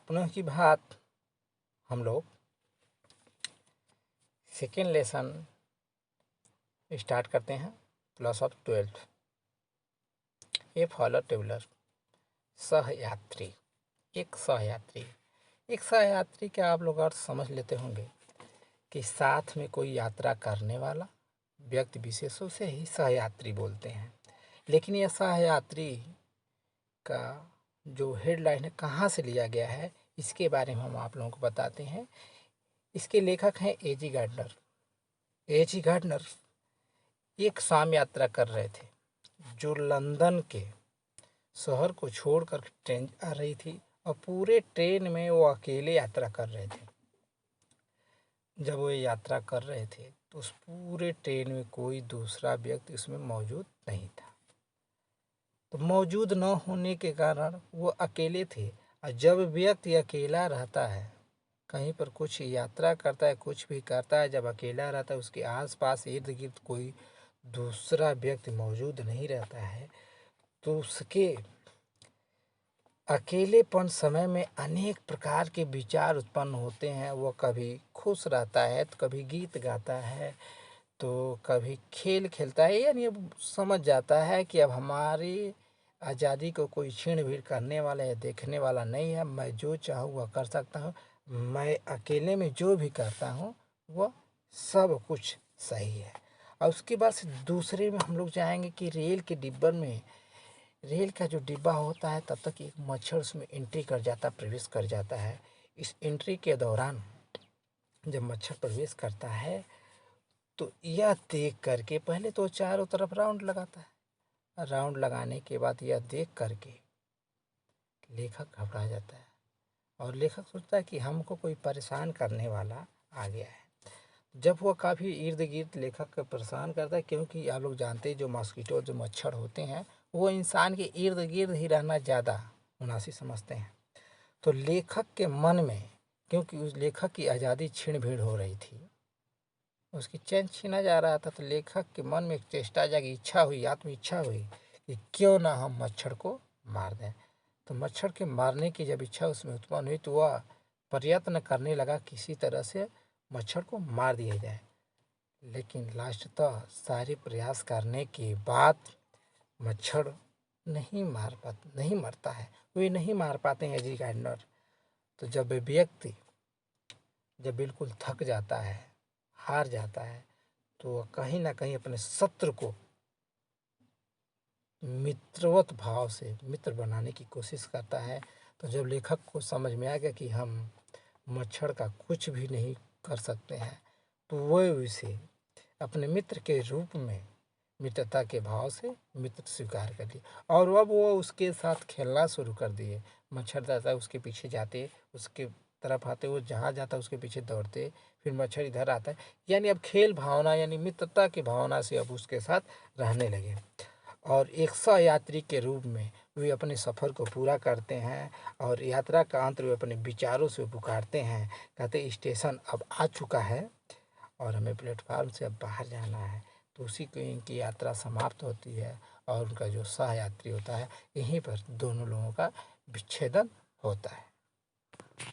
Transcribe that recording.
पुनः की बात हम लोग सेकेंड लेसन स्टार्ट करते हैं। Class of 12 a fellow traveller. सहयात्री। एक सहयात्री क्या आप लोग अर्थ समझ लेते होंगे कि साथ में कोई यात्रा करने वाला व्यक्ति विशेषों से ही सहयात्री बोलते हैं। लेकिन यह सहयात्री का जो हेडलाइन है कहाँ से लिया गया है इसके बारे में हम आप लोगों को बताते हैं। इसके लेखक हैं एजी गार्डनर एक शाम यात्रा कर रहे थे जो लंदन के शहर को छोड़कर ट्रेन आ रही थी और पूरे ट्रेन में वो अकेले यात्रा कर रहे थे। जब वो यात्रा कर रहे थे तो उस पूरे ट्रेन में कोई दूसरा व्यक्ति उसमें मौजूद नहीं था। तो मौजूद न होने के कारण वो अकेले थे। और जब व्यक्ति अकेला रहता है, कहीं पर कुछ यात्रा करता है, कुछ भी करता है, जब अकेला रहता है उसके आसपास इर्द गिर्द कोई दूसरा व्यक्ति मौजूद नहीं रहता है तो उसके अकेलेपन समय में अनेक प्रकार के विचार उत्पन्न होते हैं। वो कभी खुश रहता है तो कभी गीत गाता है तो कभी खेल खेलता है। यानी अब समझ जाता है कि अब हमारी आज़ादी को कोई छीन भीड़ करने वाला या देखने वाला नहीं है। मैं जो चाहूँ वह कर सकता हूँ। मैं अकेले में जो भी करता हूँ वह सब कुछ सही है। और उसके बाद से दूसरे में हम लोग जाएंगे कि रेल के डिब्बे में, रेल का जो डिब्बा होता है तब तक एक मच्छर उसमें एंट्री कर जाता, प्रवेश कर जाता है। इस एंट्री के दौरान जब मच्छर प्रवेश करता है तो यह देख करके पहले तो चारों तरफ राउंड लगाता है। राउंड लगाने के बाद यह देख करके लेखक घबरा जाता है और लेखक सोचता है कि हमको कोई परेशान करने वाला आ गया है। जब वह काफ़ी इर्द गिर्द लेखक को परेशान करता है, क्योंकि आप लोग जानते हैं जो मॉस्किटो जो मच्छर होते हैं वो इंसान के इर्द गिर्द ही रहना ज़्यादा मुनासिब समझते हैं। तो लेखक के मन में, क्योंकि उस लेखक की आज़ादी छीन भीड़ हो रही थी, उसकी चैन छीना जा रहा था, तो लेखक के मन में एक चेष्टा जागी, इच्छा हुई, आत्म इच्छा हुई कि क्यों ना हम मच्छर को मार दें। तो मच्छर के मारने की जब इच्छा उसमें उत्पन्न हुई तो वह प्रयत्न करने लगा किसी तरह से मच्छर को मार दिया जाए। लेकिन लास्टतः सारे प्रयास करने के बाद मच्छर नहीं मरता है, वे नहीं मार पाते हैं एजी गार्डनर। तो जब व्यक्ति जब बिल्कुल थक जाता है, हार जाता है, तो वह कहीं ना कहीं अपने शत्रु को मित्रवत भाव से मित्र बनाने की कोशिश करता है। तो जब लेखक को समझ में आ गया कि हम मच्छर का कुछ भी नहीं कर सकते हैं तो वह उसे अपने मित्र के रूप में मित्रता के भाव से मित्र स्वीकार कर लिया और अब वो उसके साथ खेलना शुरू कर दिए। मच्छर जाता है उसके पीछे जाते, उसके तरफ आते, वो जहाँ जाता है उसके पीछे दौड़ते, फिर मच्छर इधर आता है। यानी अब खेल भावना यानी मित्रता की भावना से अब उसके साथ रहने लगे और एक सहयात्री के रूप में वे अपने सफ़र को पूरा करते हैं और यात्रा का अंत वे अपने विचारों से पुकारते हैं, कहते स्टेशन अब आ चुका है और हमें प्लेटफार्म से अब बाहर जाना है। तो उसी को इनकी यात्रा समाप्त होती है और उनका जो सहयात्री होता है यहीं पर दोनों लोगों का विच्छेदन होता है।